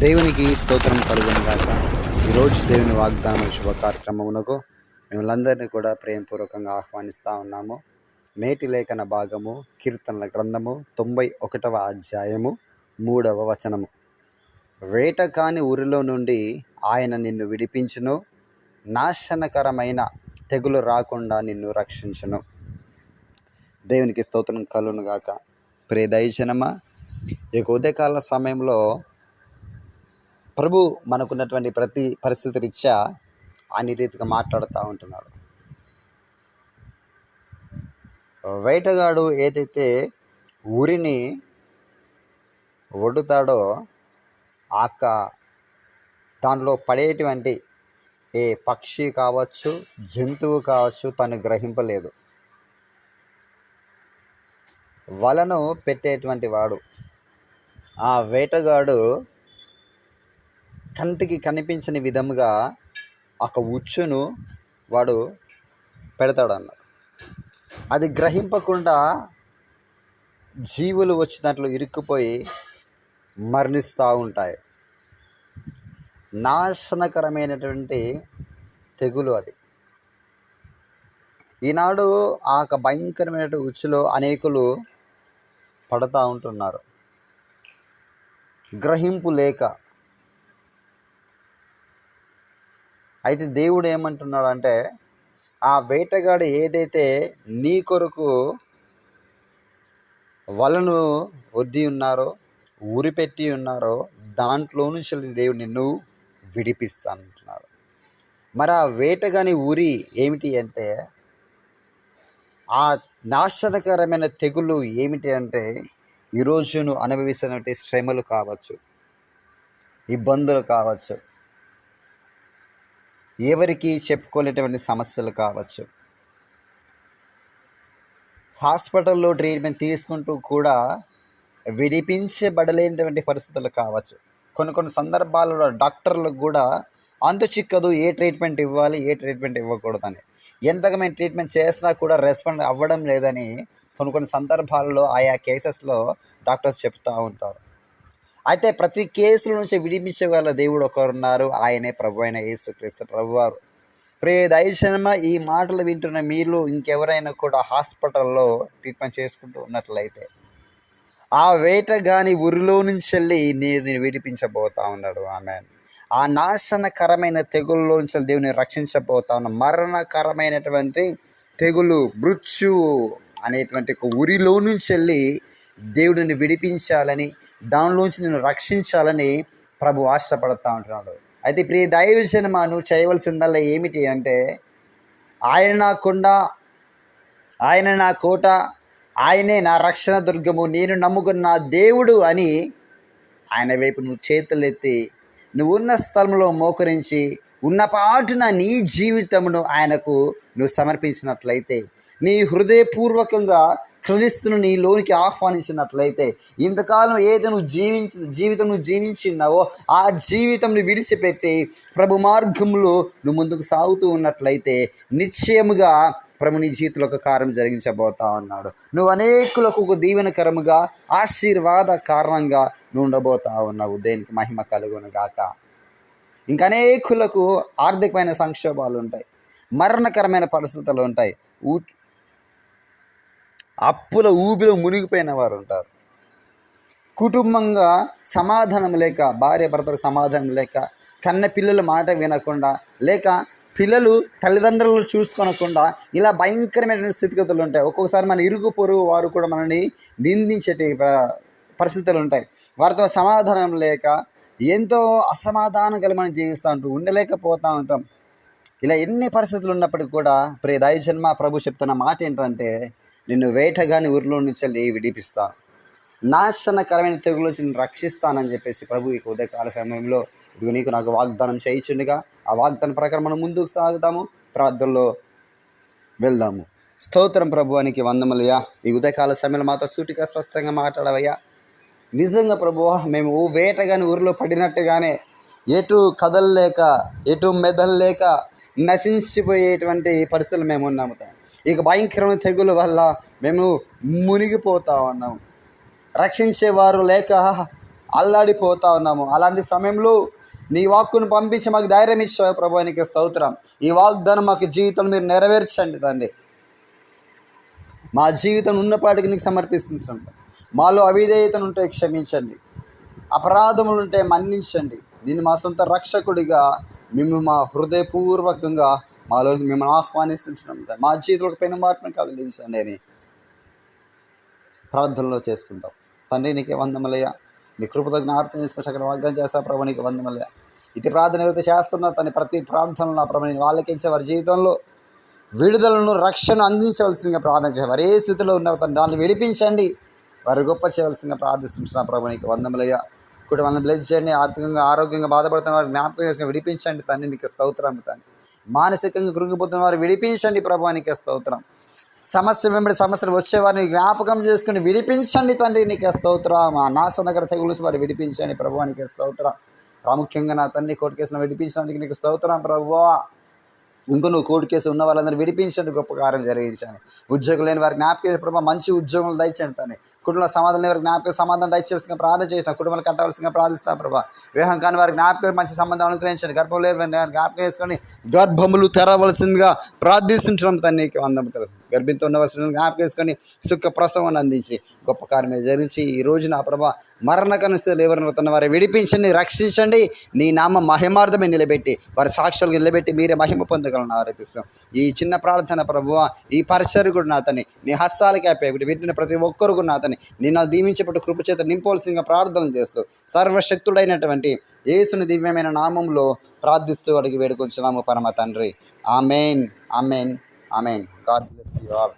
దేవునికి స్తోత్రం కలుగును గాక. ఈరోజు దేవుని వాగ్దానం శుభ కార్యక్రమమునకు మిమ్మల్ందరినీ కూడా ప్రేమపూర్వకంగా ఆహ్వానిస్తూ ఉన్నాము. నేటి లేఖన భాగము కీర్తనల గ్రంథము 91వ అధ్యాయము 3వ వచనము. వేట కాని ఊరిలో నుండి ఆయన నిన్ను విడిపించును, నాశనకరమైన తెగులు రాకుండా నిన్ను రక్షించును. దేవునికి స్తోత్రం కలుగును గాక. ప్రియ దైవజనమా, ఈ ఉదయకాల సమయంలో ప్రభు మనకున్నటువంటి ప్రతి పరిస్థితి రీత్యా అన్ని రీతిగా మాట్లాడుతూ ఉంటున్నాడు. వేటగాడు ఏదైతే ఊరిని ఒడ్డుతాడో దానిలో పడేటువంటి ఏ పక్షి కావచ్చు, జంతువు కావచ్చు, తను గ్రహింపలేదు. వలను పెట్టేటువంటి వాడు, ఆ వేటగాడు కంటికి కనిపించని విధముగా ఒక ఉచ్చును వాడు పెడతాడన్నాడు. అది గ్రహింపకుండా జీవులు వచ్చినట్లు ఇరుక్కుపోయి మరణిస్తూ ఉంటాయి. నాశనకరమైనటువంటి తెగులు అది. ఈనాడు ఆ భయంకరమైన ఉచ్చులో అనేకులు పడుతూ ఉంటున్నారు, గ్రహింపు లేక. అయితే దేవుడు ఏమంటున్నాడంటే, ఆ వేటగాడు ఏదైతే నీ కొరకు వలను వద్ది ఉన్నారో, ఊరి పెట్టి ఉన్నారో, దాంట్లో నుంచి దేవుడు నిన్ను విడిపిస్తానంటున్నాడు. మరి ఆ వేటగాని ఊరి ఏమిటి అంటే, ఆ నాశనకరమైన తెగులు ఏమిటి అంటే, ఈరోజు నువ్వు అనుభవిస్తున్నటువంటి శ్రమలు కావచ్చు, ఇబ్బందులు కావచ్చు, ఎవరికి చెప్పుకోలేటువంటి సమస్యలు కావచ్చు, హాస్పిటల్లో ట్రీట్మెంట్ తీసుకుంటూ కూడా విడిపించబడలేనటువంటి పరిస్థితులు కావచ్చు. కొన్ని సందర్భాల్లో డాక్టర్లకు కూడా అంతు చిక్కదు ఏ ట్రీట్మెంట్ ఇవ్వాలి, ఏ ట్రీట్మెంట్ ఇవ్వకూడదని. ఎంతగా మేము ట్రీట్మెంట్ చేసినా కూడా రెస్పాండ్ అవ్వడం లేదని కొన్ని సందర్భాల్లో ఆయా కేసెస్లో డాక్టర్స్ చెప్తూ ఉంటారు. అయితే ప్రతి కేసుల నుంచి విడిపించగల దేవుడు ఒకరున్నారు, ఆయనే ప్రభు అయిన యేసుక్రీస్తు ప్రభువారు. ప్రియ దైవజనమా, ఈ మాటలు వింటున్న మీరు ఇంకెవరైనా కూడా హాస్పిటల్లో ట్రీట్మెంట్ చేసుకుంటూ ఉన్నట్లయితే, ఆ వేటగాని ఊరిలో నుంచి వెళ్ళి నేను విడిపించబోతా ఉన్నాడు. ఆమేన్. ఆ నాశనకరమైన తెగుల్లో నుంచి దేవుని రక్షించబోతా ఉన్నాడు. మరణకరమైనటువంటి తెగులు, మృత్యువు అనేటువంటి ఒక ఊరిలో నుంచి వెళ్ళి దేవుడిని విడిపించాలని, దానిలోంచి నేను రక్షించాలని ప్రభు ఆశపడుతూ ఉంటున్నాడు. అయితే ప్రియ దైవజనమా, నువ్వు చేయవలసిందల్లా ఏమిటి అంటే, ఆయన నా కొండ, ఆయన నా కోట, ఆయనే నా రక్షణ దుర్గము, నేను నమ్ముకున్న దేవుడు అని ఆయన వైపు నువ్వు చేతులెత్తి నువ్వు ఉన్న స్థలంలో మోకరించి ఉన్నపాటున నీ జీవితమును ఆయనకు నువ్వు సమర్పించినట్లయితే, నీ హృదయపూర్వకంగా క్రీస్తును నీలోనికి ఆహ్వానించినట్లయితే, ఇంతకాలం ఏదో జీవితం నువ్వు జీవించినావో ఆ జీవితం నువ్వు విడిచిపెట్టి ప్రభు మార్గంలో నువ్వు ముందుకు సాగుతూ ఉన్నట్లయితే, నిశ్చయముగా ప్రభు నీ జీవితంలో ఒక కార్యం జరిగించబోతా ఉన్నాడు. నువ్వు అనేకులకు ఒక దీవెనకరముగా, ఆశీర్వాద కారణంగా నువ్వు ఉండబోతా ఉన్నావు. దేనికి మహిమ కలుగును గాక. ఇంకా అనేకులకు ఆర్థికమైన సంక్షోభాలు ఉంటాయి, మరణకరమైన పరిస్థితులు ఉంటాయి, అప్పుల ఊబిలో మునిగిపోయిన వారు ఉంటారు, కుటుంబంగా సమాధానం లేక, భార్య భర్తలకు సమాధానం లేక, కన్న పిల్లల మాట వినకుండా, లేక పిల్లలు తల్లిదండ్రులను చూసుకోనకుండా, ఇలా భయంకరమైన స్థితిగతులు ఉంటాయి. ఒక్కొక్కసారి మన ఇరుగు పొరుగు వారు కూడా మనల్ని నిందించేటి పరిస్థితులు ఉంటాయి. వారితో సమాధానం లేక ఎంతో అసమాధానం కలిగి మనం జీవిస్తూ ఉంటాం, ఉండలేకపోతూ ఉంటాం. ఇలా ఎన్ని పరిస్థితులు ఉన్నప్పటికీ కూడా ప్రియ దైవజన్మ, ప్రభు చెప్తున్న మాట ఏంటంటే, నిన్ను వేటగాని ఊరిలో నుంచి వెళ్ళి విడిపిస్తాను, నాశనకరమైన తెగుల నుంచి నేను రక్షిస్తానని చెప్పేసి ప్రభు ఈ ఉదయకాల సమయంలో ఇదిగో నీకు నాకు వాగ్దానం చేయించుండగా, ఆ వాగ్దానం ప్రకారం మనం ముందుకు సాగుతాము, ప్రార్థనలో వెళ్దాము. స్తోత్రం ప్రభువానికి వందములయ్యా. ఈ ఉదయకాల సమయంలో మాతో సూటిగా స్పష్టంగా మాట్లాడవయ్యా. నిజంగా ప్రభువా, మేము వేటగాని ఊరిలో పడినట్టుగానే ఎటు కదలలేక, ఎటు మెదలలేక నశించిపోయేటువంటి పరిస్థితులు మేము ఉన్నాము. ఇక భయంకరమైన తెగుల వల్ల మేము మునిగిపోతా ఉన్నాము. రక్షించేవారు లేక అల్లాడిపోతా ఉన్నాము. అలాంటి సమయంలో నీ వాక్కును పంపించి మాకు ధైర్యం ఇచ్చావు ప్రభు, నీకు స్తోత్రం. ఈ వాగ్దానం మాకు జీవితం మీరు నెరవేర్చండి తండ్రి. మా జీవితం ఉన్నపాటికి నీకు సమర్పిస్తుంటాం. మాలో అవిధేయతను ఉంటే క్షమించండి, అపరాధములుంటే మన్నించండి. నేను మా సొంత రక్షకుడిగా మేము మా హృదయపూర్వకంగా మాలోకి మిమ్మల్ని ఆహ్వానిస్తున్నాం. మా జీవితంలో పెను మార్పును కలిగించండి అని ప్రార్థనలో చేసుకుంటాం. తండ్రి నీకే వందములయ్యా. నీ కృపతో జ్ఞాపకం చేసుకొని అక్కడ వాగ్దానం చేస్తా ప్రభు, నీకు వందములయ్యా. ఇటు ప్రార్థన ఏదైతే చేస్తున్నా తన ప్రతి ప్రార్థనలో నా ప్రభు నేను వాళ్ళకి ఇచ్చే వారి జీవితంలో విడుదలను రక్షణ అందించవలసిందిగా ప్రార్థన చేయాలి. వారు ఏ స్థితిలో ఉన్నారో తను దాన్ని విడిపించండి, వారు గొప్ప చేయవలసిందిగా ప్రార్థిస్తున్నా ప్రభు, నీకు వందములయ్యా. కుటుంబాన్ని బ్లెస్ చేయండి. ఆర్థికంగా ఆరోగ్యంగా బాధపడుతున్న వారు జ్ఞాపకం చేసుకుని విడిపించండి తండ్రి, నీకు స్తోత్రం తండ్రి. మానసికంగా కృంగిపోతున్న వారు విడిపించండి ప్రభు, నీకు స్తోత్రం. సమస్య వెంబడి సమస్యలు వచ్చేవారిని జ్ఞాపకం చేసుకుని విడిపించండి తండ్రి, నీకు స్తోత్రం. ఆ నాశనకర తెగులు వారు విడిపించండి ప్రభు, నీకు స్తోత్రం. ప్రాముఖ్యంగా నా తండ్రి కోర్టు కేసును విడిపించినందుకు నీకు స్తోత్రం ప్రభువా. ఇంకో నువ్వు కోర్టు కేసు ఉన్న వాళ్ళందరూ విడిపించండి, గొప్ప కార్యం జరిగించండి. ఉద్యోగులు లేని వారికి జ్ఞాపకం ప్రభావ మంచి ఉద్యోగులు దయచండి తండ్రి. కుటుంబంలో సమాధానం లేని వారికి జ్ఞాపకం సమాధానం దయచేసిన ప్రార్థన చేసిన కుటుంబాలు కట్టవలసిందిగా ప్రార్థిస్తున్నా ప్రభావ. వివాహం కాని వారికి జ్ఞాపకం మంచి సంబంధం అనుగ్రహించండి. గర్భం లేని జ్ఞాపకం చేసుకొని గర్భములు తెరవలసిందిగా ప్రార్థిస్తుంటున్నాం తండ్రి, నీకు వందములు తెలుసు. గర్భింతో ఉండవలసిన జ్ఞాపకం చేసుకొని సుఖ ప్రసవం అందించి గొప్ప కార్యం జరిగించి ఈ రోజు నా ప్రభా మరణకరణ స్థితిలో ఎవరైనా తన వారి విడిపించండి, రక్షించండి. నీ నామ మహిమార్థమే నిలబెట్టి వారి సాక్షులుగా నిలబెట్టి మీరే మహిమ పొందగలను ఆరోపిస్తాం. ఈ చిన్న ప్రార్థన ప్రభువ ఈ పరిచర్య కూడా నాతని నీ హస్తాలకి అప్పేకుటి వీటిని ప్రతి ఒక్కరు కూడా నాతని నేను దీవించేపట్టు కృపచేత నింపవలసిందిగా ప్రార్థన చేస్తూ సర్వశక్తుడైనటువంటి యేసుని దివ్యమైన నామంలో ప్రార్థిస్తూ అడిగి వేడుకొంచున్నాము పరమ తండ్రి. Amen, amen, amen. God bless you all.